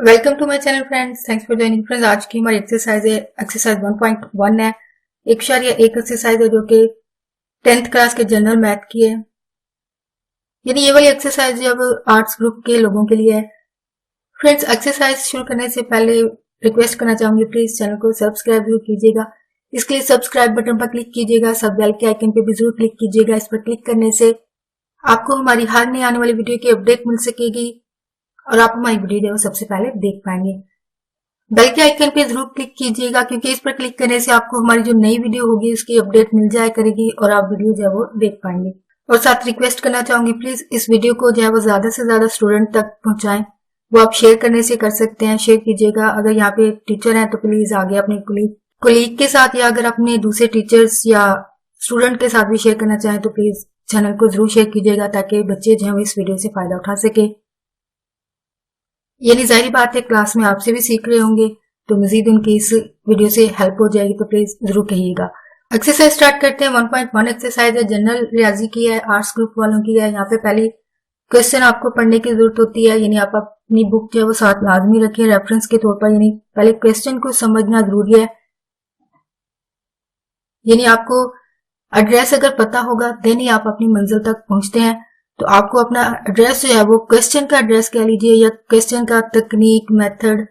Welcome to my channel friends, thanks for joining friends. आज की हमारी एक्सरसाइज है एक्सरसाइज 1.1 है। एक एक्सरसाइज है जो कि 10th क्लास के जनरल मैथ की है। यानी ये वाली एक्सरसाइज जब आर्ट्स ग्रुप के लोगों के लिए है। फ्रेंड्स, एक्सरसाइज शुरू करने से पहले रिक्वेस्ट करना चाहूंगी, प्लीज चैनल को सब्सक्राइब जरूर कीजिएगा। इसके लिए सब्सक्राइब बटन पर क्लिक कीजिएगा, सब बेल के आइकन पे भी जरूर क्लिक कीजिएगा। इस पर क्लिक करने से आपको हमारी हर नई आने वाली वीडियो की अपडेट मिल सकेगी और आप हमारी वीडियो जो है सबसे पहले देख पाएंगे। बेल के आइकन पे जरूर क्लिक कीजिएगा, क्योंकि इस पर क्लिक करने से आपको हमारी जो नई वीडियो होगी उसकी अपडेट मिल जाया करेगी और आप वीडियो जो है वो देख पाएंगे। और साथ रिक्वेस्ट करना चाहूंगी, प्लीज इस वीडियो को जो है वो ज्यादा से ज्यादा स्टूडेंट तक पहुंचाएं। वो आप शेयर करने से कर सकते हैं, शेयर कीजिएगा। अगर यहाँ पे टीचर है तो प्लीज आगे अपने कोलीग के साथ या अगर अपने दूसरे टीचर्स या स्टूडेंट के साथ भी शेयर करना चाहें तो प्लीज चैनल को जरूर शेयर कीजिएगा, ताकि बच्चे जो है इस वीडियो से फायदा उठा सके। यानी जाहिर बात है क्लास में आपसे भी सीख रहे होंगे, तो मजीद उनकी इस वीडियो से हेल्प हो जाएगी, तो प्लीज जरूर कहिएगा। एक्सरसाइज स्टार्ट करते हैं। 1.1 एक्सरसाइज है, जनरल रियाजी की है, आर्ट्स ग्रुप वालों की है। यहाँ पे पहली क्वेश्चन आपको पढ़ने की जरूरत होती है, यानी आप अपनी बुक जो है वो साथ लाजमी रखें रेफरेंस के तौर पर। यानी पहले क्वेश्चन को समझना जरूरी है। यानी आपको एड्रेस अगर पता होगा देन ही आप अपनी मंजिल तक पहुंचते हैं। तो आपको अपना एड्रेस जो है वो क्वेश्चन का एड्रेस कह लीजिए, या क्वेश्चन का तकनीक, मेथड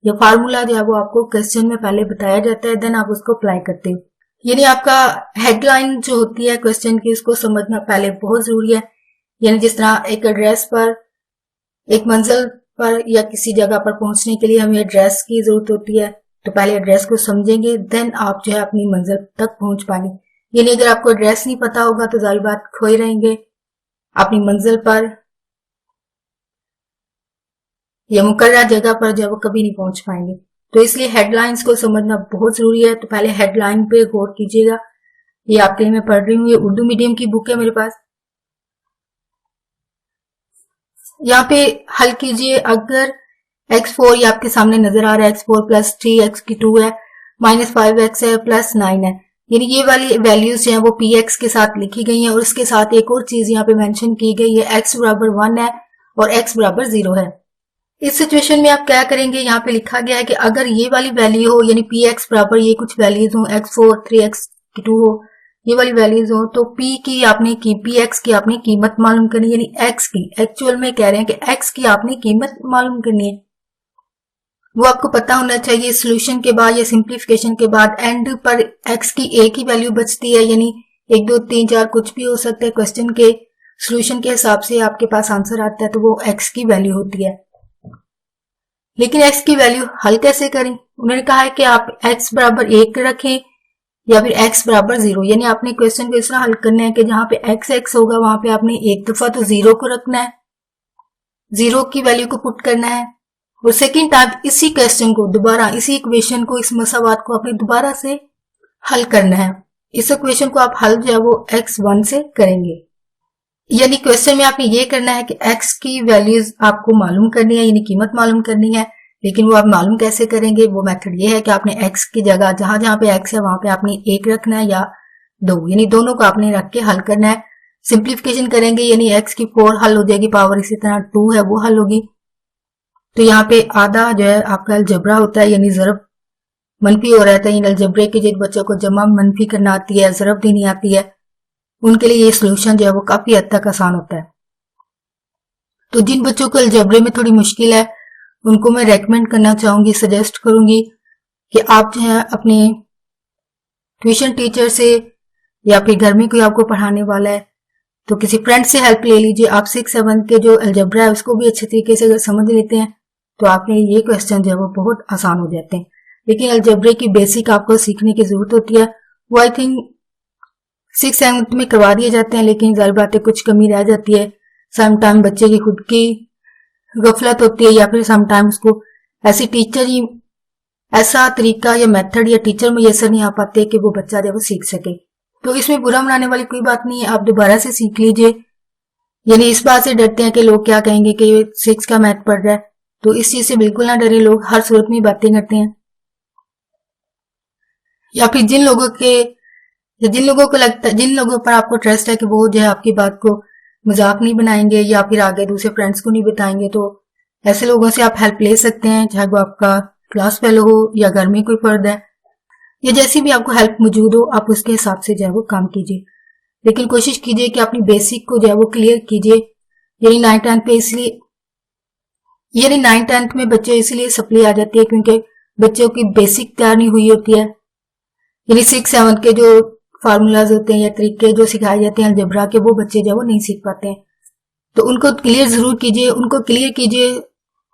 या फार्मूला जो है वो आपको क्वेश्चन में पहले बताया जाता है, देन आप उसको अप्लाई करते हो। यानी आपका हेडलाइन जो होती है क्वेश्चन की, उसको समझना पहले बहुत जरूरी है। यानी जिस तरह एक एड्रेस पर, एक मंजिल पर या किसी जगह पर पहुंचने के लिए हमें एड्रेस की जरूरत होती है, तो पहले एड्रेस को समझेंगे देन आप जो है अपनी मंजिल तक पहुंच पाएंगे। यानी अगर आपको एड्रेस नहीं पता होगा तो जाहिर बात खोए रहेंगे अपनी मंजिल पर या मुकर्रर जगह पर जो है वो कभी नहीं पहुंच पाएंगे। तो इसलिए हेडलाइंस को समझना बहुत जरूरी है। तो पहले हेडलाइन पे गौर कीजिएगा। ये आपके लिए मैं पढ़ रही हूँ, ये उर्दू मीडियम की बुक है मेरे पास। यहाँ पे हल कीजिए। अगर x4 ये आपके सामने नजर आ रहा है, x4 प्लस 3x की 2 है, माइनस 5x है, प्लस 9 है। यानी ये वाली वैल्यूज जो है वो px के साथ लिखी गई हैं और इसके साथ एक और चीज यहाँ पे मेंशन की गई है, x बराबर 1 है और x बराबर 0 है। इस सिचुएशन में आप क्या करेंगे, यहाँ पे लिखा गया है कि अगर ये वाली वैल्यू हो, यानी px बराबर ये कुछ वैल्यूज हो, x4 3x की 2 हो, ये वाली वैल्यूज हो, तो px की आपने कीमत मालूम करनी है। यानी x की, एक्चुअल में कह रहे हैं कि x की आपने कीमत मालूम करनी है। वो आपको पता होना चाहिए। सोल्यूशन के बाद या सिंप्लीफिकेशन के बाद एंड पर x की एक ही वैल्यू बचती है, यानी 1 2 3 4 कुछ भी हो सकता है। क्वेश्चन के सोल्यूशन के हिसाब से आपके पास आंसर आता है, तो वो x की वैल्यू होती है। लेकिन x की वैल्यू हल कैसे करें? उन्होंने कहा है कि आप x बराबर 1 रखें या फिर x बराबर 0। यानी आपने क्वेश्चन को इस तरह हल करना है कि जहां पे x होगा वहां पे आपने एक दफा तो 0 को रखना है, 0 की वैल्यू को पुट करना है, और सेकेंड टाइम इसी क्वेश्चन को दोबारा, इसी इक्वेशन को, इस मसावात को आपने दोबारा से हल करना है। इस इक्वेशन को आप हल जो है वो x1 से करेंगे। यानी क्वेश्चन में आपने ये करना है कि x की वैल्यूज आपको मालूम करनी है, यानी कीमत मालूम करनी है। लेकिन वो आप मालूम कैसे करेंगे? वो मेथड ये है कि आपने x की जगह जहां जहां पे x है वहां पे आपने 1 रखना है या 2, यानी दोनों को आपने रख के हल करना है। सिंप्लीफिकेशन करेंगे, यानी x की 4 हल हो जाएगी, पावर इसी तरह 2 है वो हल होगी। तो यहाँ पे आधा जो है आपका अलजबरा होता है, यानी ज़रब मनफी हो रहता है। यानी अलजबरे के जिन बच्चों को जमा मनफी करना आती है, ज़रब देनी आती है, उनके लिए ये सोल्यूशन जो है वो काफी हद तक आसान होता है। तो जिन बच्चों को अलजबरे में थोड़ी मुश्किल है, उनको मैं रेकमेंड करना चाहूंगी, सजेस्ट करूंगी कि आप जो है अपने ट्यूशन टीचर से या फिर घर में कोई आपको पढ़ाने वाला है तो किसी फ्रेंड से हेल्प ले लीजिए। आप 6-7 के जो अलजबरा है उसको भी अच्छे तरीके से अगर समझ लेते हैं तो आपके ये क्वेश्चन जो है वो बहुत आसान हो जाते हैं। लेकिन अलजबरे की बेसिक आपको सीखने की जरूरत होती है। वो आई थिंक 6-7 में करवा दिए जाते हैं, लेकिन जाहिर बात है कुछ कमी रह जाती है। समटाइम बच्चे की खुद की गफलत होती है, या फिर समटाइम उसको ऐसी टीचर ही, ऐसा तरीका या मेथड या टीचर मुयसर नहीं आ पाते कि वो बच्चा जो वो सीख सके। तो इसमें बुरा मनाने वाली कोई बात नहीं है, आप दोबारा से सीख लीजिए। यानी इस बात से डरते हैं कि लोग क्या कहेंगे कि 6 का मैथ पढ़ रहा है, तो इस चीज से बिल्कुल ना डरे। लोग हर सूरत में बातें करते हैं, या फिर जिन लोगों को लगता है, जिन लोगों पर आपको ट्रस्ट है कि वो जो है आपकी बात को मजाक नहीं बनाएंगे या फिर आगे दूसरे फ्रेंड्स को नहीं बताएंगे, तो ऐसे लोगों से आप हेल्प ले सकते हैं, चाहे वो आपका क्लास फेलो हो या घर में कोई फर्द है, या जैसी भी आपको हेल्प मौजूद हो, आप उसके हिसाब से जो है वो काम कीजिए। लेकिन कोशिश कीजिए कि अपनी बेसिक को जो है वो क्लियर कीजिए। यानी 9th-10th पे इसलिए 9th-10th में बच्चे इसलिए सप्ली आ जाती है क्योंकि बच्चों की बेसिक तैयार नहीं हुई होती है। यानी 6-7 के जो फार्मूलाज होते हैं या तरीके जो सिखाए जाते हैं अलजेब्रा के, वो बच्चे जो है वो नहीं सीख पाते हैं। तो उनको क्लियर जरूर कीजिए, उनको क्लियर कीजिए।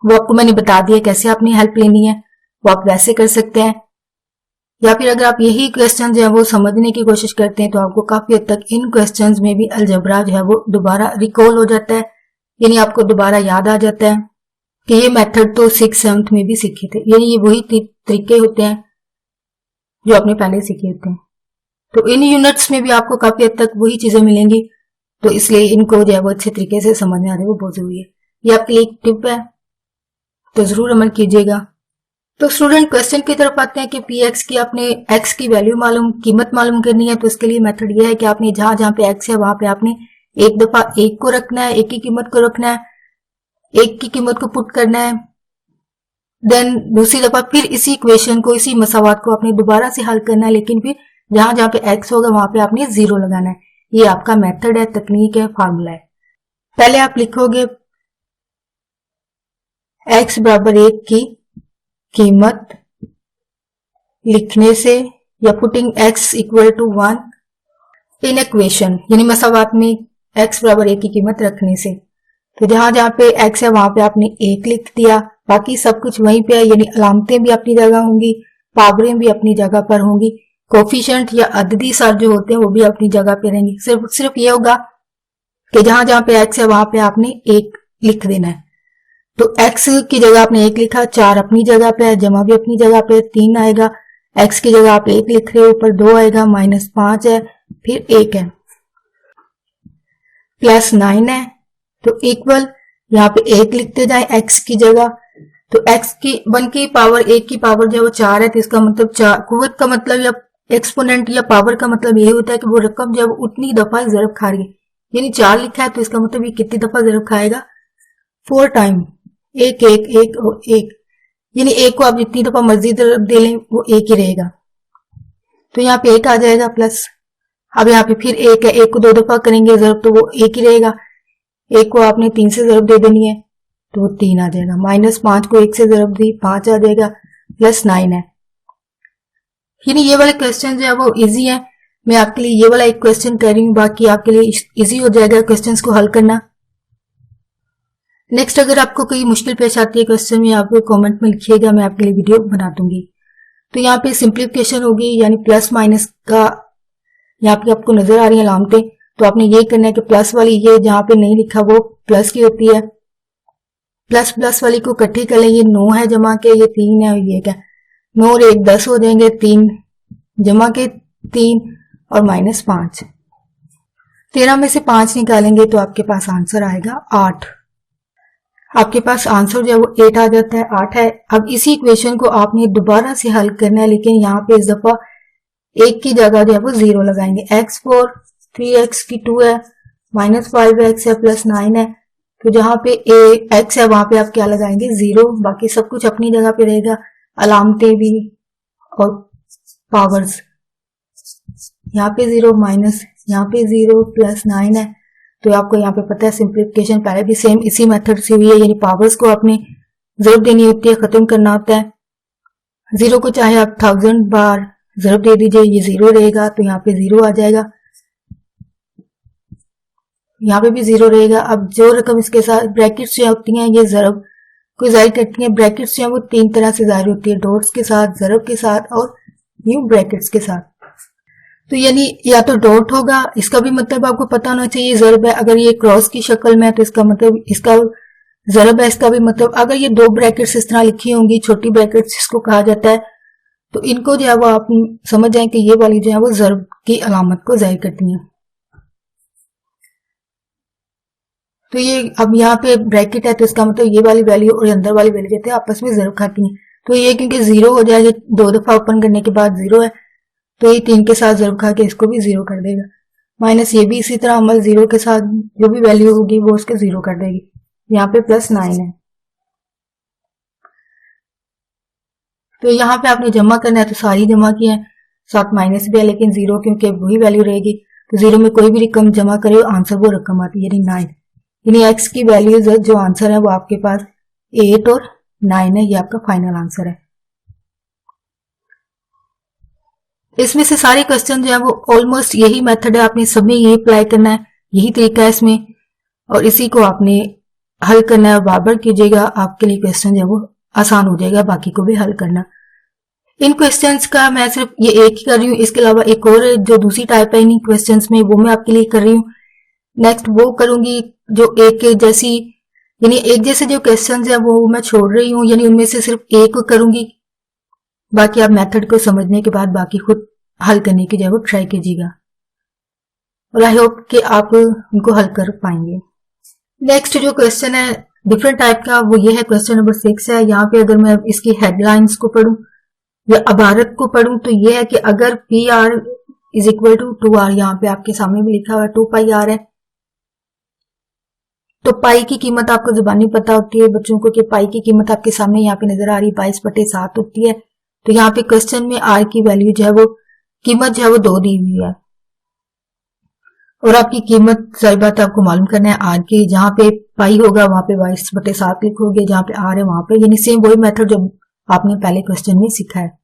वो आपको मैंने बता दिया कैसे आपने हेल्प लेनी है, वो आप वैसे कर सकते हैं। या फिर अगर आप यही क्वेश्चन जो है वो समझने की कोशिश करते हैं तो आपको काफी हद तक इन क्वेश्चंस में भी अलजेब्रा जो है वो दोबारा रिकॉल हो जाता है, यानी आपको दोबारा याद आ जाता है कि ये मेथड तो 6-7 में भी सीखे थे। यानी ये वही तरीके होते हैं जो आपने पहले सीखे होते हैं। तो इन यूनिट्स में भी आपको काफी हद तक वही चीजें मिलेंगी, तो इसलिए इनको जो है वो अच्छे तरीके से समझने आ रहे वो बहुत जरूरी है। ये आपके लिए एक टिप है, तो जरूर अमल कीजिएगा। तो स्टूडेंट क्वेश्चन की तरफ आते हैं कि पी एक्स की आपने एक्स की वैल्यू कीमत मालूम करनी है। तो इसके लिए मेथड ये है कि आपने जहां जहां पे एक्स है वहां पे आपने एक दफा एक को रखना है, एक की कीमत को रखना है, एक की कीमत को पुट करना है। देन दूसरी दफा फिर इसी इक्वेशन को, इसी मसावात को आपने दोबारा से हल करना है, लेकिन फिर जहां जहां पे एक्स होगा वहां पे आपने 0 लगाना है। ये आपका मेथड है, तकनीक है, फार्मूला है। पहले आप लिखोगे एक्स बराबर 1 की कीमत लिखने से, या putting x equal to 1 in equation, यानी मसावात में x बराबर 1 की कीमत रखने से। तो जहां जहां पे x है वहां पे आपने 1 लिख दिया, बाकी सब कुछ वहीं पे है, यानी अलामतें भी अपनी जगह होंगी, पावरें भी अपनी जगह पर होंगी, कोफिशिएंट या अददी सार जो होते हैं वो भी अपनी जगह पे रहेंगे। सिर्फ ये होगा कि जहां जहां पे x है वहां पे आपने 1 लिख देना है। तो x की जगह आपने 1 लिखा, 4 अपनी जगह पे है, जमा भी अपनी जगह पे, 3 आएगा। x की जगह आप 1 लिख रहे हो, ऊपर 2 आएगा, -5 है, फिर 1 है, +9 है। तो इक्वल यहाँ पे 1 लिखते जाए x की जगह। तो x की 1 की पावर 1 की पावर जो है वो 4 है, तो इसका मतलब 4 कुव्वत का मतलब या एक्सपोनेंट या पावर का मतलब ये होता है कि वो रकम जब उतनी दफा ज़रब खा रही है। यानी 4 लिखा है तो इसका मतलब ये कितनी दफा ज़रब खाएगा, 4 टाइम, 1 1 1 और 1, यानी 1 को आप जितनी दफा मर्जी ज़रब दे लें वो 1 ही रहेगा। तो यहाँ पे 1 आ जाएगा प्लस, अब यहाँ पे फिर 1 है, 1 को 2 दफा करेंगे ज़रब तो वो 1 ही रहेगा। 1 को आपने 3 से ज़रब दे देनी है तो वो 3 आ जाएगा, -5 को 1 से ज़रब दी 5 आ जाएगा, +9 है। यानी ये वाले क्वेश्चन जो है वो इजी है। मैं आपके लिए ये वाला एक क्वेश्चन कर रही हूँ, बाकी आपके लिए इजी हो जाएगा क्वेश्चंस को हल करना। नेक्स्ट अगर आपको कोई मुश्किल पेश आती है क्वेश्चन में, आप कमेंट में लिखिएगा, मैं आपके लिए वीडियो बना दूंगी। तो यहाँ पे सिंप्लीफिकेशन होगी, यानी प्लस माइनस का यहाँ पे आपको नजर आ रही है अलामतें, तो आपने ये करना है कि प्लस वाली ये जहाँ पे नहीं लिखा वो प्लस की होती है, प्लस वाली को इकट्ठी कर लें। ये 9 है जमा के, ये 3 है, ये क्या 9 और 1 10 हो जाएंगे, 3 जमा के 3 और -5, 13 में से 5 निकालेंगे तो आपके पास आंसर आएगा 8। आपके पास आंसर जो है वो 8 आ जाता है, 8 है। अब इसी इक्वेशन को आपने दोबारा से हल करना है, लेकिन यहाँ पे इस दफा 1 की जगह जो है वो 0 लगाएंगे। x4 3x की 2 है, -5x है, +9 है। तो जहां पे x है वहां पे आप क्या लगाएंगे 0, बाकी सब कुछ अपनी जगह पे रहेगा, अलामतें भी और पावर्स। यहाँ पे 0 माइनस, यहाँ पे 0, +9 है। तो आपको यहाँ पे पता है सिंप्लीफिकेशन पहले भी सेम इसी मेथड से हुई है, यानी पावर्स को आपने ज़रब देनी होती है, खत्म करना होता है। 0 को चाहे आप 1000 बार ज़रब दे दीजिए, ये 0 रहेगा, तो यहाँ पे 0 आ जाएगा, यहाँ पे भी 0 रहेगा। अब जो रकम इसके साथ ब्रैकेट्स जो होती हैं ये ज़रब को जाहिर करती हैं। ब्रैकेट्स जो है वो 3 तरह से जाहिर होती है, डॉट्स के साथ, ज़रब के साथ और न्यू ब्रैकेट्स के साथ। तो यानी या तो डॉट होगा, इसका भी मतलब आपको पता होना चाहिए ज़रब है। अगर ये क्रॉस की शक्ल में है तो इसका मतलब इसका ज़रब है, इसका भी मतलब अगर ये 2 ब्रैकेट्स इस तरह लिखी होंगी, छोटी ब्रैकेट्स जिसको कहा जाता है, तो इनको जो है वो आप समझ जाएं कि ये वाली जो है वो ज़रब की अलामत को जाहिर करती हैं। तो ये अब यहाँ पे ब्रैकेट है तो इसका मतलब ये वाली वैल्यू और अंदर वाली वैल्यू कहते हैं आपस में ज़रब खाती हैं। तो ये क्योंकि 0 हो जाएगा, 2 दफा ओपन करने के बाद 0 है, तो ये 3 के साथ ज़रब खा के इसको भी 0 कर देगा। माइनस ये भी इसी तरह अमल 0 के साथ जो भी वैल्यू होगी वो उसके 0 कर देगी। यहाँ पे +9 है। तो यहाँ पे आपने जमा करना है तो सारी जमा की है, साथ माइनस भी है, लेकिन जीरो क्योंकि वही वैल्यू रहेगी तो जीरो में कोई भी रकम जमा करे आंसर वो रकम आती है, यानी 9। यानी एक्स की वैल्यूज जो आंसर है वो आपके पास 8 और 9 है, ये आपका फाइनल आंसर है। इसमें से सारे क्वेश्चन जो है वो ऑलमोस्ट यही मेथड है, आपने सब में यही अप्लाई करना है, यही तरीका है इसमें, और इसी को आपने हल करना है और बार बार कीजिएगा, आपके लिए क्वेश्चन जो है वो आसान हो जाएगा बाकी को भी हल करना। इन क्वेश्चंस का मैं सिर्फ ये एक ही कर रही हूँ, इसके अलावा एक और जो दूसरी टाइप है इन क्वेश्चंस में वो मैं आपके लिए कर रही हूँ। नेक्स्ट वो करूंगी जो एक जैसी, यानी एक जैसे जो क्वेश्चंस है वो मैं छोड़ रही हूँ, यानी उनमें से सिर्फ एक करूंगी, बाकी आप मेथड को समझने के बाद बाकी खुद हल करने की जो है वो ट्राई कीजिएगा, और आई होप कि आप उनको हल कर पाएंगे। नेक्स्ट जो क्वेश्चन है डिफरेंट टाइप का वो ये है, क्वेश्चन नंबर 6 है। यहाँ पे अगर मैं इसकी हेडलाइंस को पढ़ूं या अबारत को पढ़ूं तो ये है कि अगर p r is equal to 2r, यहाँ पे आपके सामने भी लिखा हुआ है 2 पाई आर है, तो पाई की कीमत आपको जुबानी पता होती है बच्चों को कि पाई की कीमत आपके सामने यहाँ पे नजर आ रही 22/7 होती है। तो यहाँ पे क्वेश्चन में आर की वैल्यू जो है वो कीमत जो है वो 2 दी हुई है, और आपकी कीमत सारी बात आपको मालूम करना है आर की, जहां पे पाई होगा वहां पे 22/7 लिखोगे, जहां पे आर है वहां पे, यानी सेम वही मेथड जो आपने पहले क्वेश्चन में सीखा है।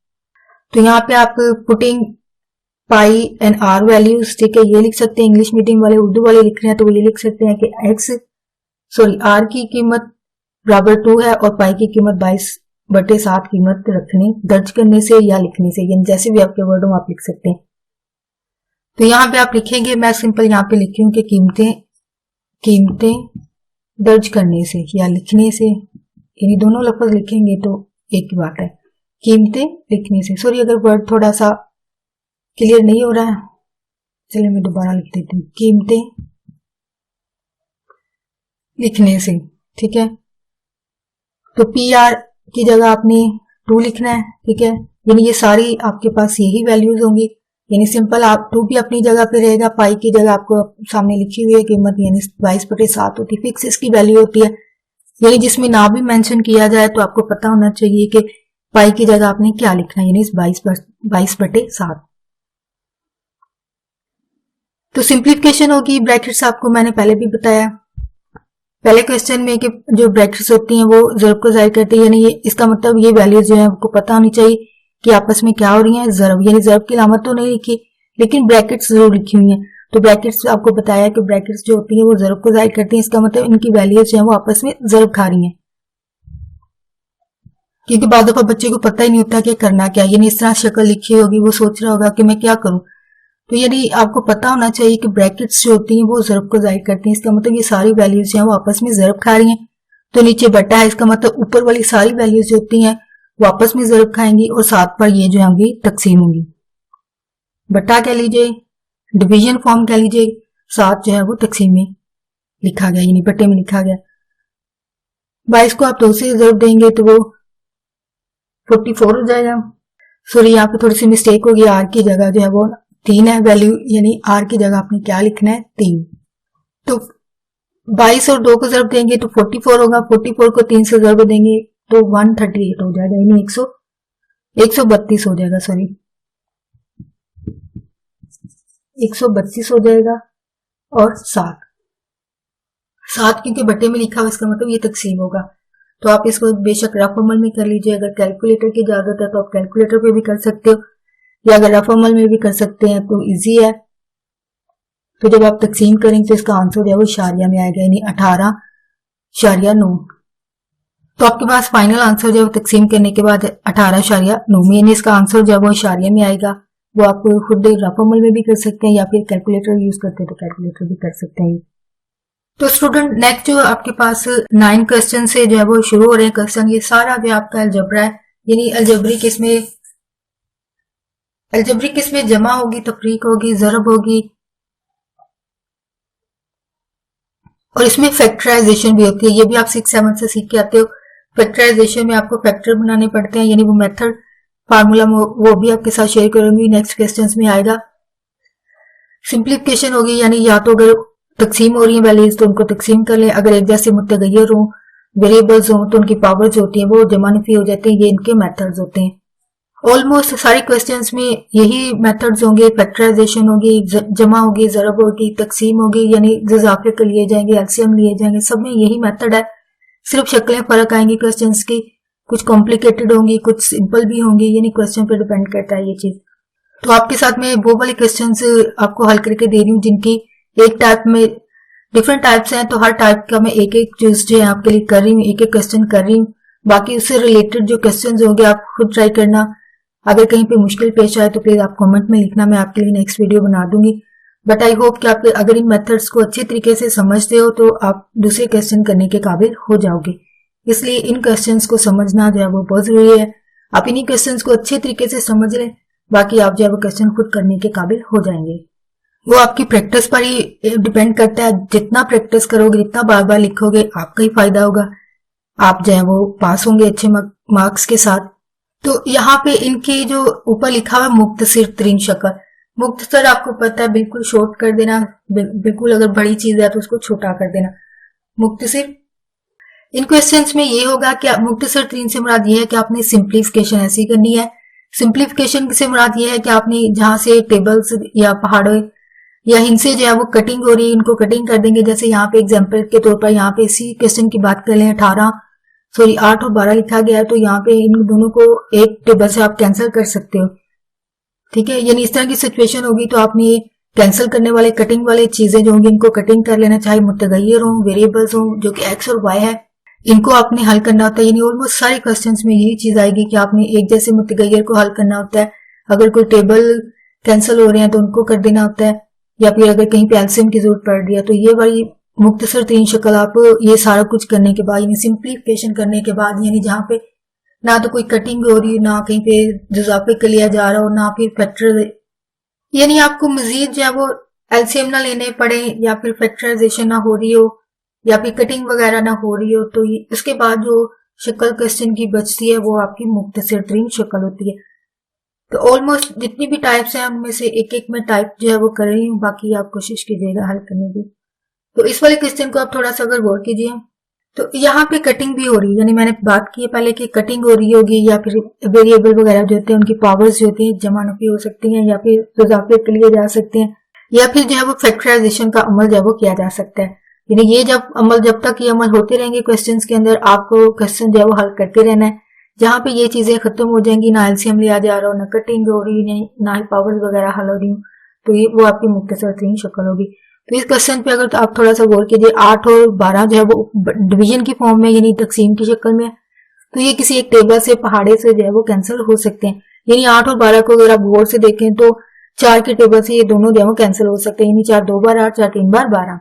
तो यहाँ पे आप putting pi and r values, ठीक है, ये लिख सकते हैं। इंग्लिश मीडियम वाले उर्दू वाले लिख रहे हैं तो वो ये लिख सकते हैं कि आर की कीमत बराबर 2 है और पाई की कीमत 22/7 कीमत रखने दर्ज करने से या लिखने से, यानी जैसे भी आपके वर्ड हो आप लिख सकते हैं। तो यहाँ पे आप लिखेंगे, मैं सिंपल यहाँ पे लिखी हूँ कि कीमतें दर्ज करने से या लिखने से, यानी दोनों लफ्ज लिखेंगे तो एक ही बात है, कीमतें लिखने से। सॉरी अगर वर्ड थोड़ा सा क्लियर नहीं हो रहा है, चलिए मैं दोबारा लिख देती हूँ, कीमतें लिखने से, ठीक है। तो पी आर की जगह आपने 2 लिखना है, ठीक है, यानी ये सारी आपके पास यही वैल्यूज होंगी, यानी सिंपल आप 2 भी अपनी जगह पे रहेगा, पाई की जगह आपको सामने लिखी हुई है कीमत, यानी 22/7 होती है, फिक्स इसकी वैल्यू होती है, यानी जिसमें ना भी मेंशन किया जाए तो आपको पता होना चाहिए कि पाई की जगह आपने क्या लिखना है, यानी 22/7। तो सिंप्लीफिकेशन होगी, ब्रैकेट्स आपको मैंने पहले भी बताया पहले क्वेश्चन में कि जो ब्रैकेट्स होती हैं वो ज़र्ब को जाहिर करती है, यानी ये इसका मतलब ये वैल्यूज जो है आपको पता होनी चाहिए कि आपस में क्या हो रही है। ज़र्ब यानी ज़र्ब की अलामत तो नहीं लिखी लेकिन ब्रैकेट्स जरूर लिखी हुई हैं, तो ब्रैकेट्स आपको बताया कि ब्रैकेट्स जो होती है वो ज़र्ब को जाहिर करती है, इसका मतलब इनकी वैल्यूज जो है वो आपस में ज़र्ब खा रही है, क्योंकि बाद दफा बच्चे को पता ही नहीं होता कि करना क्या, यानी इस तरह शक्ल लिखी होगी वो सोच रहा होगा कि मैं क्या करूं। तो यानी आपको पता होना चाहिए कि ब्रैकेट्स जो होती हैं वो ज़र्ब को जाहिर करती हैं, इसका मतलब ये सारी वैल्यूज जो हैं वो आपस में ज़र्ब खा रही हैं। तो नीचे बटा है, इसका मतलब ऊपर वाली सारी वैल्यूज जो होती हैं वो आपस में ज़र्ब खाएंगी और साथ पर ये जो होंगी तकसीम होंगी। बटा कह लीजिए, डिवीजन फॉर्म कह लीजिए, साथ जो है वो तकसीम में लिखा गया, यानी बटे में लिखा गया। 22 को आप 2 से ज़र्ब देंगे तो वो 44 हो जाएगा। सॉरी यहाँ पे थोड़ी सी मिस्टेक होगी, आर की जगह जो है वो 3 है वैल्यू, यानी आर की जगह आपने क्या लिखना है 3। तो 22 और 2 को ज़र्ब देंगे तो 44 होगा, 44 को 3 से ज़र्ब देंगे तो 138 हो जाएगा, यानी 132 हो जाएगा, सॉरी 132 हो जाएगा। और 7 क्योंकि बटे में लिखा हुआ इसका मतलब ये तकसीम होगा। तो आप इसको बेशक रफ अमल में कर लीजिए, अगर कैलकुलेटर की इजाजत है तो आप कैलकुलेटर पे भी कर सकते हो, या अगर रफ अमल में भी कर सकते हैं तो इजी है। तो जब आप तकसीम करेंगे तो इसका आंसर जो है वो इशारिया में आएगा, यानी 18.9। तो आपके पास फाइनल आंसर जो है तकसीम करने के बाद 18.9 में, यानी इसका आंसर जो है वो इशारिया में आएगा। वो आप खुद रफ अमल में भी कर सकते हैं या फिर कैलकुलेटर यूज करते हैं तो कैलकुलेटर भी कर सकते हैं। तो स्टूडेंट नेक्स्ट जो आपके पास 9 क्वेश्चन से जो है वो शुरू हो रहे हैं क्वेश्चन, ये सारा जो आपका अलजबरा है, यानी अलजबरी किसमें जमा होगी, तफरीक होगी, ज़रब होगी, और इसमें फैक्टराइजेशन भी होती है। ये भी आप 6-7 से सीख के आते हो। फैक्टराइजेशन में आपको फैक्टर बनाने पड़ते हैं, यानी वो मेथड फार्मूला वो भी आपके साथ शेयर करूंगी, नेक्स्ट क्वेश्चंस में आएगा। सिंप्लीफिकेशन होगी, यानी या तो अगर तकसीम हो रही है वैल्यूज तो उनको तकसीम कर लें, अगर एक जैसे मुतगय्यर हो वेरिएबल्स हो तो उनकी पावर्स होती हैं वो जमा नफी हो जाती है, ये इनके मेथड्स होते हैं। ऑलमोस्ट सारे क्वेश्चंस में यही मेथड्स होंगे, फैक्टराइजेशन होगी, जमा होगी, ज़रब होगी, तकसीम होगी, यानी इजाफे के लिए जाएंगे, एलसीएम लिए जाएंगे, सब में यही मेथड है। सिर्फ शक्लें फर्क आएंगी क्वेश्चंस की, कुछ कॉम्प्लिकेटेड होंगी, कुछ सिंपल भी होंगी, यानी क्वेश्चन पर डिपेंड करता है ये चीज। तो आपके साथ में वो वाले क्वेश्चंस आपको हल करके दे रही हूँ जिनकी एक टाइप में डिफरेंट टाइप्स हैं, तो हर टाइप का मैं एक एक चीज जो है आपके लिए कर रही हूँ, एक एक क्वेश्चन कर रही हूँ। बाकी उससे रिलेटेड जो क्वेश्चन होंगे आप खुद ट्राई करना। अगर कहीं पे मुश्किल पेश आए तो प्लीज आप कमेंट में लिखना, मैं आपके लिए नेक्स्ट वीडियो बना दूंगी। बट आई होप कि आप अगर इन मेथड्स को अच्छे तरीके से समझते हो तो आप दूसरे क्वेश्चन करने के काबिल हो जाओगे। इसलिए इन क्वेश्चंस को समझना जो है वो बहुत जरूरी है। आप इन्हीं क्वेश्चंस को अच्छे तरीके से समझ लें, बाकी आप जो है वो क्वेश्चन खुद करने के काबिल हो जाएंगे। वो आपकी प्रैक्टिस पर ही डिपेंड करता है। जितना प्रैक्टिस करोगे, जितना बार बार लिखोगे, आपका ही फायदा होगा। आप जो है वो पास होंगे अच्छे मार्क्स के साथ। तो यहाँ पे इनके जो ऊपर लिखा हुआ मुख्तसर तरीन शक्ल, मुख्तसर आपको पता है बिल्कुल शॉर्ट कर देना, बिल्कुल अगर बड़ी चीज है तो उसको छोटा कर देना, मुख्तसर। इन क्वेश्चंस में ये होगा कि मुख्तसर तरीन से मुराद ये है कि आपने सिंप्लीफिकेशन ऐसी करनी है। सिंप्लीफिकेशन से मुराद ये है कि आपने जहां से टेबल्स या पहाड़ों या इनसे जो है वो कटिंग हो रही है, इनको कटिंग कर देंगे। जैसे यहाँ पे एग्जाम्पल के तौर पर यहाँ पे इसी क्वेश्चन की बात कर लें, 8 और 12 लिखा गया है, तो यहाँ पे इन दोनों को एक टेबल से आप कैंसिल कर सकते हो। ठीक है, यानी इस तरह की सिचुएशन होगी तो आपने कैंसिल करने वाले कटिंग वाले चीजें जो होंगी इनको कटिंग कर लेना, चाहे मुतगय्यर हो, वेरिएबल्स हो, जो कि एक्स और वाई है, इनको आपने हल करना होता है। यानी ऑलमोस्ट सारे क्वेश्चंस में यही चीज आएगी कि आपने एक जैसे मुतगय्यर को हल करना होता है। अगर कोई टेबल कैंसिल हो रहे हैं तो उनको कर देना होता है, या फिर अगर कहीं पे एलसीएम की जरूरत पड़ रही है तो ये वाली मुख्तसर तीन शक्ल आप ये सारा कुछ करने के बाद, यानी सिंप्लीफिकेशन करने के बाद, यानी जहां पे ना तो कोई कटिंग हो रही, ना कहीं पे इजाफे कर लिया जा रहा हो, ना फिर फैक्टर, यानी आपको मजीद जो है वो एलसीएम ना लेने पड़े, या फिर फैक्टराइजेशन ना हो रही हो, या फिर कटिंग वगैरह ना हो रही हो, तो उसके बाद जो शक्ल क्वेश्चन की बचती है वो आपकी मुख्तसर तरीन शक्ल होती है। तो ऑलमोस्ट जितनी भी टाइप्स हैं उनमें से एक एक में टाइप जो है वो कर रही हूँ, बाकी आप कोशिश कीजिएगा हल करने की। तो इस वाले क्वेश्चन को आप थोड़ा सा अगर गौर कीजिए, तो यहाँ पे कटिंग भी हो रही है, यानी मैंने बात की है पहले कि कटिंग हो रही होगी, या फिर वेरिएबल वगैरह जो होते हैं उनकी पावर्स जो होती है जमा नफी हो सकती हैं, या फिर इजाफे के लिए जा सकते हैं, या फिर जो है वो फैक्टराइजेशन का अमल जो है वो किया जा सकता है। यानी ये जब तक ये अमल होते रहेंगे क्वेश्चन के अंदर, आपको क्वेश्चन जो है वो हल करते रहना है। जहां पे ये चीजें खत्म हो जाएंगी, ना एलसीएम लिया जा रहा हो, ना कटिंग हो रही, ना ही पावर्स वगैरह हल हो रही, तो ये वो आपकी मुख्तसर तरीन शक्ल होगी। तो इस क्वेश्चन पे अगर तो आप थोड़ा सा गौर कीजिए, 8 और 12 जो है वो डिवीजन की फॉर्म में, यानी तकसीम की शक्ल में, तो ये किसी एक टेबल से, पहाड़े से जो है वो कैंसिल हो सकते हैं। यानी 8 और 12 को अगर आप गौर से देखें तो 4 के टेबल से ये दोनों जो है वो कैंसिल हो सकते हैं, यानी 4 2 बार 8, 4 3 बार 12।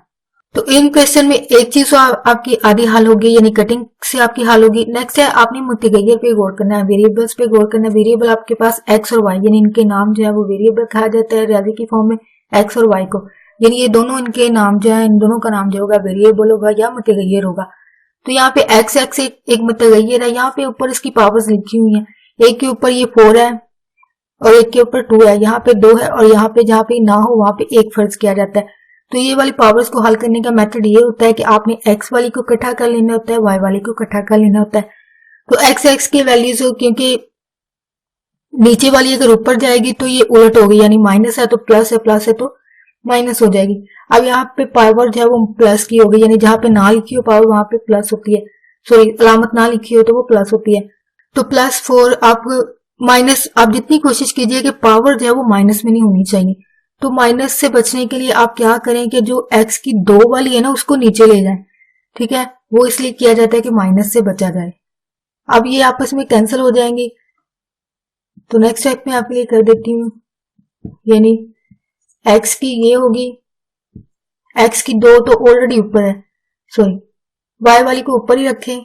तो इन क्वेश्चन में एक चीज तो आपकी आधी हल होगी, यानी कटिंग से आपकी हल होगी। नेक्स्ट है आपने मुतगय्यर पे गौर करना है, वेरिएबल्स पे गौर करना है। वेरिएबल आपके पास एक्स और वाई, यानी इनके नाम जो है वो वेरिएबल कहा जाता है रियाजी की फॉर्म में, एक्स और वाई को, यानी ये दोनों इनके नाम जो है, इन दोनों का नाम जो होगा वेरिएबल होगा या मुतगय्यर होगा। तो यहाँ पे एक्स एक्स एक मुतगय्यर है, यहाँ पे ऊपर इसकी पावर्स लिखी हुई है, एक के ऊपर ये 4 है और एक के ऊपर 2 है, यहाँ पे 2 है, और यहाँ पे जहाँ पे ना हो वहां पे 1 फर्ज किया जाता है। तो ये वाली पावर्स को हल करने का मेथड ये होता है कि आपने एक्स वाली को इकट्ठा कर लेना होता है, वाई वाली को इकट्ठा कर लेना होता है। तो एक्स एक्स की वैल्यूज हो, क्योंकि नीचे वाली अगर ऊपर जाएगी तो ये उलट होगी, यानी माइनस है तो प्लस है, प्लस है तो माइनस हो जाएगी। अब यहाँ पे पावर जो है वो प्लस की होगी, यानी जहां पे ना लिखी हो पावर वहां पे प्लस होती है, सॉरी अलामत ना लिखी हो तो वो प्लस होती है। तो +4 आप माइनस, आप जितनी कोशिश कीजिए कि पावर जो है वो माइनस में नहीं होनी चाहिए। तो माइनस से बचने के लिए आप क्या करें कि जो एक्स की 2 वाली है ना उसको नीचे ले जाएं। ठीक है, वो इसलिए किया जाता है कि माइनस से बचा जाए। अब ये आपस में कैंसिल हो जाएंगे। तो नेक्स्ट स्टेप में आपके लिए कर देती हूँ, यानी एक्स की ये होगी, एक्स की 2 तो ऑलरेडी ऊपर है, सॉरी वाई वाली को ऊपर ही रखें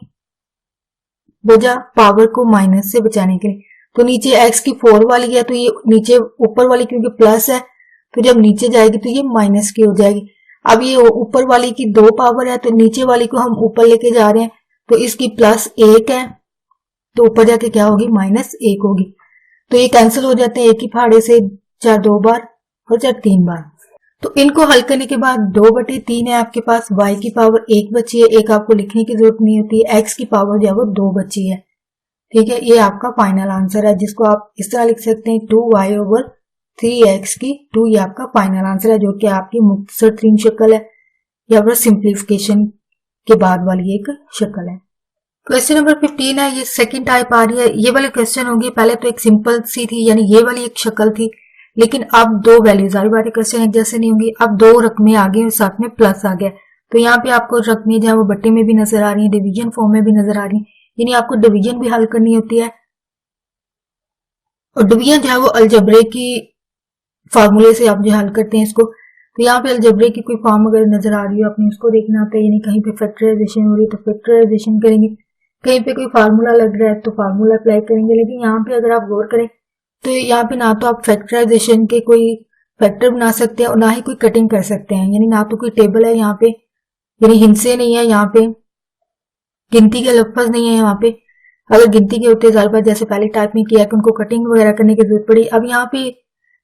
वजह पावर को माइनस से बचाने के लिए। तो नीचे एक्स की 4 वाली है, तो ये नीचे ऊपर वाली क्योंकि प्लस है तो जब नीचे जाएगी तो ये माइनस की हो जाएगी। अब ये ऊपर वाली की 2 पावर है तो नीचे वाली को हम ऊपर लेके जा रहे हैं, तो इसकी +1 है, तो ऊपर जाके क्या होगी, -1 होगी। तो ये कैंसिल हो जाते हैं एक ही फाड़े से, 4 2 बार और 4 3 बार। तो इनको हल करने के बाद 2/3 है आपके पास, y की पावर 1 बची है, एक आपको लिखने की जरूरत नहीं होती है, x की पावर जो है वो 2 बची है। ठीक है, ये आपका फाइनल आंसर है, जिसको आप इस तरह लिख सकते हैं 2y/3x की 2, ये आपका फाइनल आंसर है, जो कि आपकी मुख्तसर तरीन शक्ल है या फिर सिंप्लीफिकेशन के बाद वाली एक शक्ल है। क्वेश्चन नंबर 15 है, ये सेकंड टाइप आ रही है। ये वाले क्वेश्चन होंगे, पहले तो एक सिंपल सी थी, यानी ये वाली एक शक्ल थी, लेकिन अब दो वैल्यूज आ रही, क्वेश्चन एक जैसे नहीं होंगी, अब दो रकमें आ गई और साथ में प्लस आ गया। तो यहाँ पे आपको रकमें जो है वो बट्टे में भी नजर आ रही है, डिवीजन फॉर्म में भी नजर आ रही है, यानी आपको डिवीजन भी हल करनी होती है। और डिवीजन जो है वो अलजबरे की फार्मूले से आप जो हल करते हैं इसको। तो यहाँ पे अलजबरे की कोई फॉर्म अगर नजर आ रही हो, आपने उसको देखना होता है, यानी कहीं पे फैक्टराइजेशन हो रही है तो फैक्टराइजेशन करेंगे, कहीं पे कोई फार्मूला लग रहा है तो फार्मूला अप्लाई करेंगे। लेकिन यहाँ पे अगर आप गौर करें तो यहाँ पे ना तो आप फैक्टराइजेशन के कोई फैक्टर बना सकते हैं और ना ही कोई कटिंग कर सकते हैं, यानी ना तो कोई टेबल है यहाँ पे, यानी हिंसे नहीं है, यहाँ पे गिनती के लफ्ज नहीं है। यहाँ पे अगर गिनती के होते ज़ाहिर बात जैसे पहले टाइप में किया कि उनको कटिंग वगैरह करने की जरूरत पड़ी। अब यहाँ पे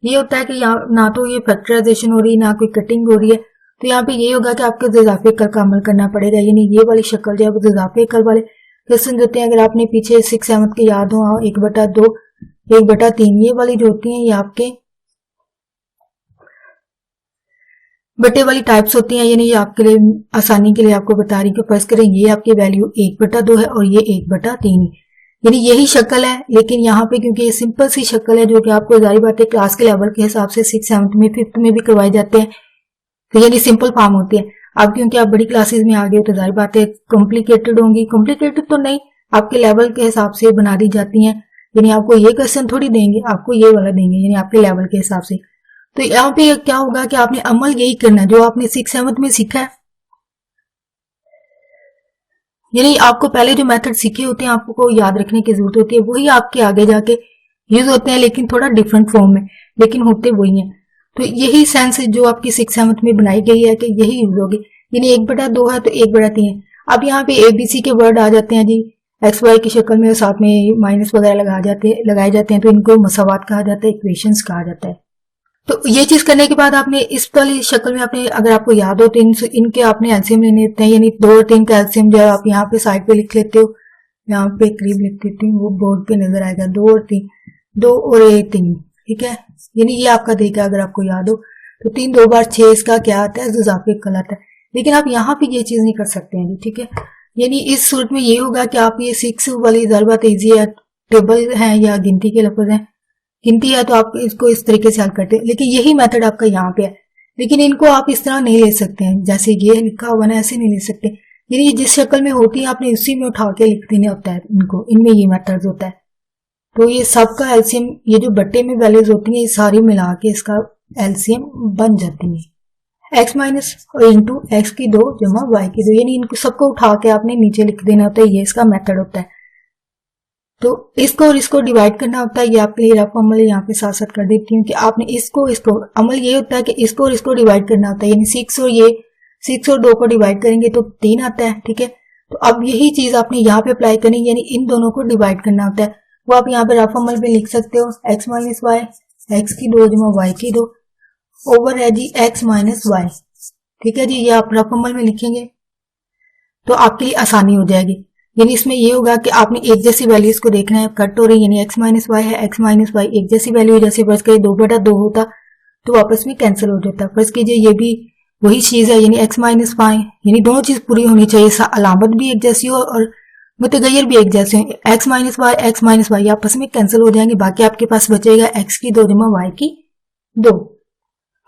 ये होता है कि यहाँ ना तो ये फैक्टराइजेशन हो रही है ना कोई कटिंग हो रही है, तो यहाँ पे ये होगा कि आपको इजाफे कल का अमल करना पड़ेगा, यानी ये वाली शक्ल जो है वो इजाफे कल वाले क्वेश्चन होते हैं। अगर आपने पीछे 6/7 के याद हो, 1/2 1/3 ये वाली जो होती है ये आपके बटे वाली टाइप्स होती हैं, यानी ये आपके लिए आसानी के लिए आपको बता रही कि फर्ज करें ये आपकी वैल्यू 1/2 है और ये 1/3 है, यानी यही शक्ल है। लेकिन यहाँ पे क्योंकि ये सिंपल सी शक्ल है जो कि आपको जारी बात है क्लास के लेवल के हिसाब से 6/7 में 5th में भी करवाए जाते हैं, तो यानी सिंपल फॉर्म होती है। अब क्योंकि आप बड़ी क्लासेस में आ गए तो जारी बात है कॉम्प्लिकेटेड होंगी, कॉम्प्लिकेटेड तो नहीं, आपके लेवल के हिसाब से बना दी जाती हैं, यानी आपको ये क्वेश्चन थोड़ी देंगे, आपको ये वाला देंगे, यानी आपके लेवल के हिसाब से। तो यहाँ पे क्या होगा कि आपने अमल यही करना है जो आपने 6/7 में सीखा है, यानी आपको पहले जो मेथड सीखे होते हैं आपको याद रखने की जरूरत होती है, वही आपके आगे जाके यूज होते हैं, लेकिन थोड़ा डिफरेंट फॉर्म में, लेकिन होते वही हैं। तो यही सेंस जो आपकी 6/7 में बनाई गई है कि यही यूज होगी, यानी 1/2 है तो 1/3 है। अब यहाँ पे ABC के वर्ड आ जाते हैं जी, XY की शक्ल में, साथ में माइनस वगैरह लगाए जाते हैं, तो इनको मसावात कहा जाता है, इक्वेशंस कहा जाता है। तो ये चीज करने के बाद आपने इस वाली शक्ल में आपने अगर आपको याद हो तो इनके आपने एलसीएम लेने होते हैं, यानी 2 और 3 का एलसीएम जो आप यहाँ पे साइड पे लिख लेते हो, यहाँ पे करीब लिख देती हूँ, वो बोर्ड पे नजर आएगा 2 और 3, 2 और 3, ठीक है, यानी ये आपका तरीका अगर आपको याद हो तो 3 2 बार 6 इसका क्या आता है, इजाफे कल आता है। लेकिन आप यहाँ पे ये चीज नहीं कर सकते हैं, ठीक है, यानी इस सूरत में ये होगा कि आप ये 6 वाली ज़रूरत इजी है, टेबल है या गिनती के लफ्ज है, गिनती है तो आप इसको इस तरीके से हल करते हैं, लेकिन यही मेथड आपका यहाँ पे है। लेकिन इनको आप इस तरह नहीं ले सकते हैं जैसे ये लिखा हुआ ना, ऐसे नहीं ले सकते, यानी जिस शक्ल में होती है आपने उसी में उठा के लिख देना होता है इनको, इनमें ये मेथड होता है। तो ये सबका एलसीएम, ये जो बट्टे में वैल्यूज होती है ये सारी मिला के इसका एलसीएम बन जाती है, x माइनस और इंटू एक्स की 2 जमा y की 2, यानी इनको सबको उठा के आपने नीचे लिख देना होता है, ये इसका मेथड होता है। तो इसको और इसको डिवाइड करना होता है, ये आपके लिए रफ अमल यहाँ पे साथ साथ कर देती हूँ कि आपने इसको अमल ये होता है कि इसको और इसको डिवाइड करना होता है, यानी 6 और 2 को डिवाइड करेंगे तो 3 आता है, ठीक है। तो अब यही चीज आपने यहाँ पे अप्लाई करनी, यानी इन दोनों को डिवाइड करना होता है, वो आप यहाँ पे रफ अमल में लिख सकते हो, x माइनस वाई, एक्स की 2 जमा y की 2 ओवर है जी x माइनस वाई, ठीक है जी, ये आप रफ अमल में लिखेंगे तो आपके लिए आसानी हो जाएगी। यानी इसमें ये होगा कि आपने एक जैसी वैल्यूज को देखना है, कट हो रही, यानी x माइनस वाई है, x माइनस वाई एक जैसी वैल्यू, जैसे फर्ज करिए 2/2 होता तो आपस में कैंसिल हो जाता। फर्ज कीजिए ये भी वही चीज है, यानी x माइनस वाई, यानी दोनों चीज पूरी होनी चाहिए, अलामत भी एक जैसी हो और मुतगैर भी एक जैसे हो। x माइनस वाई आपस में कैंसिल हो जाएंगे, बाकी आपके पास बचेगा x की 2 जमा y की 2।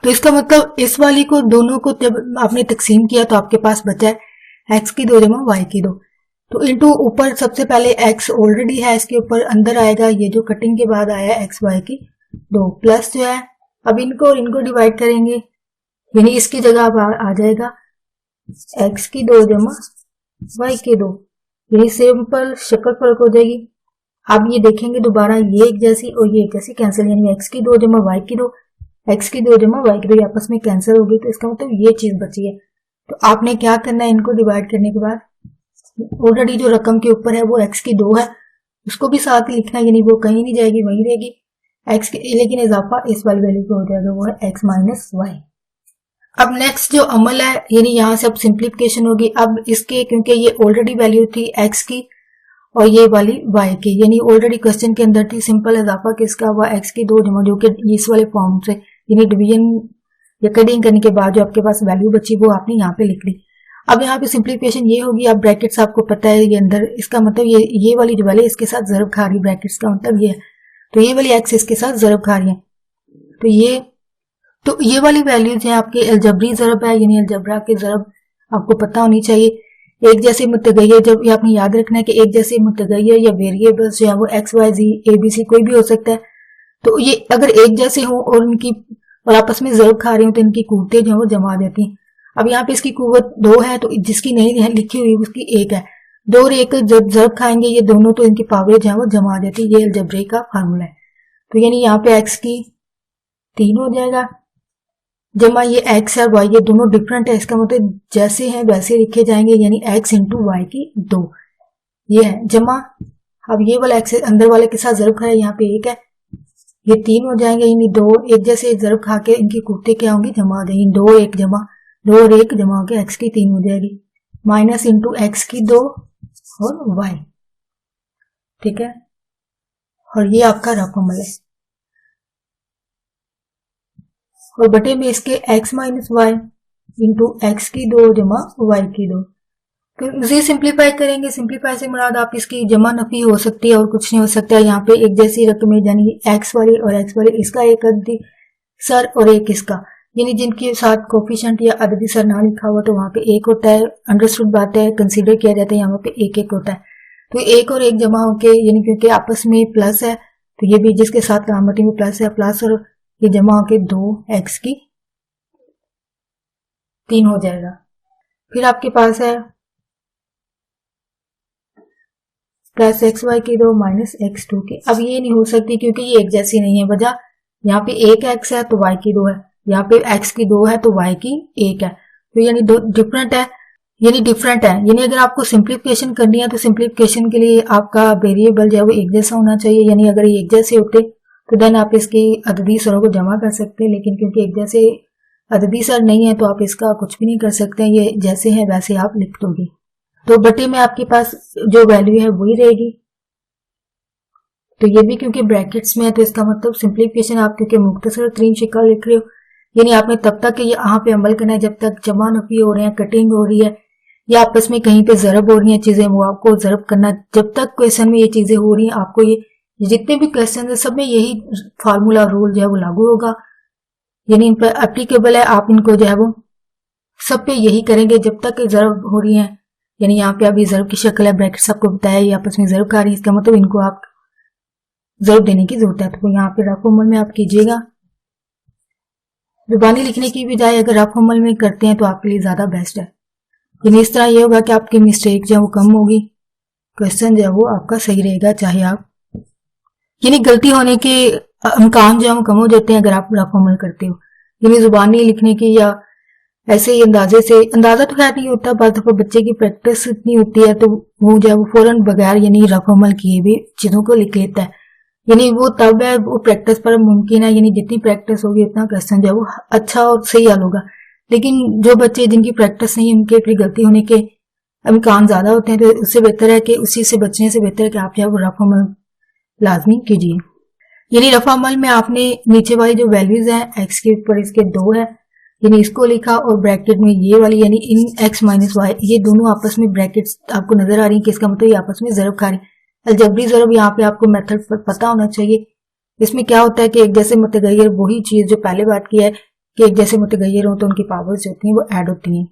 तो इसका मतलब इस वाली को दोनों को जब आपने तकसीम किया तो आपके पास बचा है x की 2 जमा y की 2। तो इंटू ऊपर सबसे पहले x ऑलरेडी है, इसके ऊपर अंदर आएगा ये जो कटिंग के बाद आया x y की 2 प्लस जो है, अब इनको और इनको डिवाइड करेंगे, यानी इसकी जगह अब आ जाएगा x की 2 जमा y की 2, यानी सिंपल शक्ल फर्क हो जाएगी। अब ये देखेंगे दोबारा ये एक जैसी और ये एक जैसी कैंसिल, यानी x की 2 जमा y की 2, x की 2 जमा y की 2 आपस में कैंसिल होगी, तो इसका मतलब ये चीज बची है। तो आपने क्या करना है, इनको डिवाइड करने के बाद ऑलरेडी जो रकम के ऊपर है वो x की 2 है, उसको भी साथ ही लिखना है, यानी वो कहीं नहीं जाएगी वहीं रहेगी x की, लेकिन इजाफा इस वाली वैल्यू पे हो जाएगा, वो है x माइनस वाई। अब नेक्स्ट जो अमल है, यानी यहाँ से अब सिंप्लीफिकेशन होगी। अब इसके क्योंकि ये ऑलरेडी वैल्यू थी x की और ये वाली y की, यानी ऑलरेडी क्वेश्चन के अंदर थी सिंपल इजाफा किसका हुआ, x की 2 जमा, जो कि इस वाले फॉर्म से यानी डिवीजन या कटिंग करने के बाद जो आपके पास वैल्यू बची वो आपने यहाँ पे लिख ली। अब यहाँ पे सिंप्लीफिकेशन ये होगी, अब ब्रैकेट्स आपको पता है ये अंदर, इसका मतलब ये वाली जो वैल्यू इसके साथ ज़रब खा रही है, ब्रैकेट्स का मतलब ये है, तो ये वाली x इसके साथ ज़रब खा रही है, तो ये वाली वैल्यूज है आपके अलजबरी ज़रब है, यानी अलजबरा के ज़रब आपको पता होनी चाहिए। एक जैसे मुतगैर, जब ये आपने याद रखना है कि एक जैसे मुतगैर या वेरिएबल्स जो है वो x y z a b c कोई भी हो सकता है, तो ये अगर एक जैसे हो और उनकी और आपस में ज़रब खा रहे हो तो इनकी कुव्वतें जो है वो जमा जाती हैं। अब यहाँ पे इसकी कुव्वत 2 है, तो जिसकी नहीं है लिखी हुई उसकी 1 है, 2 और 1 जब ज़रब खाएंगे ये दोनों तो इनकी पावर जो है वो जमा आ जाती है। ये अलजबरे का फार्मूला है। तो यानी यहाँ पे एक्स की 3 हो जाएगा, जमा ये x और y ये दोनों डिफरेंट है, इसका मतलब जैसे हैं वैसे लिखे जाएंगे, यानी x इंटू वाई की 2 ये है, जमा अब ये वाला x अंदर वाले के साथ ज़रब खा है, यहाँ पे 1 है, ये 3 हो जाएंगे, यानी 2 एक जैसे ज़रब खा के इनकी कुव्वतें क्या होंगी, जमा हो जाएंगी, 2 1 जमा 2 और 1 जमा होकर x की 3 हो जाएगी, माइनस इंटू x की 2 और y, ठीक है, और ये आपका रकम है, और बटे में इसके x minus y into x की 2 जमा y की 2। तो इसे सिंप्लीफाई करेंगे, सिंप्लीफाई से मुराद आप इसकी जमा नफी हो सकती है और कुछ नहीं हो सकता है। यहाँ पे एक जैसी रकम है, यानी x वाली और x वाली, इसका एक अददी सर और एक इसका, यानी जिनके साथ कोफिशिएंट या अददी सर ना लिखा हुआ तो वहाँ पे 1 होता है, अंडरस्टूड बात है, कंसीडर किया जाता है, यहाँ पे 1 1 होता है, तो 1 और 1 जमा होके, यानी क्योंकि आपस में प्लस है तो ये भी जिसके साथ लामती में प्लस है, प्लस और ये जमा होके 2x की 3 हो जाएगा। फिर आपके पास है प्लस एक्स वाई की 2 माइनस x2 की। अब ये नहीं हो सकती क्योंकि ये एक जैसी नहीं है, वजह यहाँ पे 1 x है तो y की 2 है, यहाँ पे x की 2 है तो y की 1 है, तो यानी दो डिफरेंट है, यानी अगर आपको सिंप्लीफिकेशन करनी है तो सिंप्लीफिकेशन के लिए आपका वेरिएबल जो है वो एक जैसा होना चाहिए, यानी अगर ये एक जैसे होते तो देन आप इसकी अददी सरों को जमा कर सकते हैं, लेकिन क्योंकि एक जैसे अददी सर नहीं है तो आप इसका कुछ भी नहीं कर सकते, ये जैसे है वैसे आप लिख दोगे। तो बटे में आपके पास जो वैल्यू है वही रहेगी, तो ये भी क्योंकि ब्रैकेट्स में है तो इसका मतलब सिंप्लीफिकेशन आप क्योंकि मुख्तसर तरीन शिकल लिख रहे हो, यानी आपने तब तक यहाँ पे अमल करना है जब तक जमा नफी हो रहे हैं, कटिंग हो रही है या आपस में कहीं पे ज़रब हो रही हैं चीजें, वो आपको ज़रब करना, जब तक क्वेश्चन में ये चीजें हो रही हैं आपको ये जितने भी क्वेश्चन है सब में यही फार्मूला रूल जो है वो लागू होगा, यानी इन पर एप्लीकेबल है, आप इनको जो है वो सब पे यही करेंगे जब तक ज़रब हो रही है, यानी यहाँ पे अभी ज़रब की शक्ल है, ब्रैकेट्स आपको बताया ये आपस में ज़रब खा रही है, इसका मतलब इनको आप ज़रब देने की जरूरत है, तो यहाँ पे रफ अमल में आप कीजिएगा, जुबानी लिखने की बजाय अगर रफ अमल में करते हैं तो आपके लिए ज्यादा बेस्ट है, यानी इस तरह ये होगा कि आपकी मिस्टेक जो है वो कम होगी, क्वेश्चन जो है वो आपका सही रहेगा, चाहे आप यानी गलती होने के इम्कान जो है वो कम हो जाते हैं अगर आप रफ अमल करते हो, यानी जुबानी लिखने की या ऐसे ही अंदाजे से, अंदाजा तो खैर नहीं होता, बाद दफा बच्चे की प्रैक्टिस इतनी होती है तो वो जो है वो फौरन बगैर यानी रफ अमल किए भी चीजों को लिख लेता है, यानी वो तब है वो प्रैक्टिस पर मुमकिन है, यानी जितनी प्रैक्टिस होगी उतना क्वेश्चन जो है वो अच्छा और सही हल होगा, लेकिन जो बच्चे जिनकी प्रैक्टिस नहीं उनके फिर गलती होने के इम्कान ज्यादा होते हैं, तो उससे बेहतर है कि उसी से बचने से बेहतर है कि आप जो है वो रफ अमल लाजमी कीजिए। यानी रफा अमल में आपने नीचे वाली जो वैल्यूज हैं एक्स के ऊपर इसके 2 है, यानी इसको लिखा और ब्रैकेट में ये वाली यानी इन एक्स माइनस वाई, ये दोनों आपस में ब्रैकेट्स आपको नजर आ रही है कि इसका मतलब ये आपस में ज़रब खा रही है। अलजबरी ज़रब यहाँ पे आपको मेथड पर पता होना चाहिए। इसमें क्या होता है कि एक जैसे मुतगैर वही चीज जो पहले बात की है कि एक जैसे मुतगैर हो तो उनकी पावर्स जो होती हैं वो ऐड होती हैं।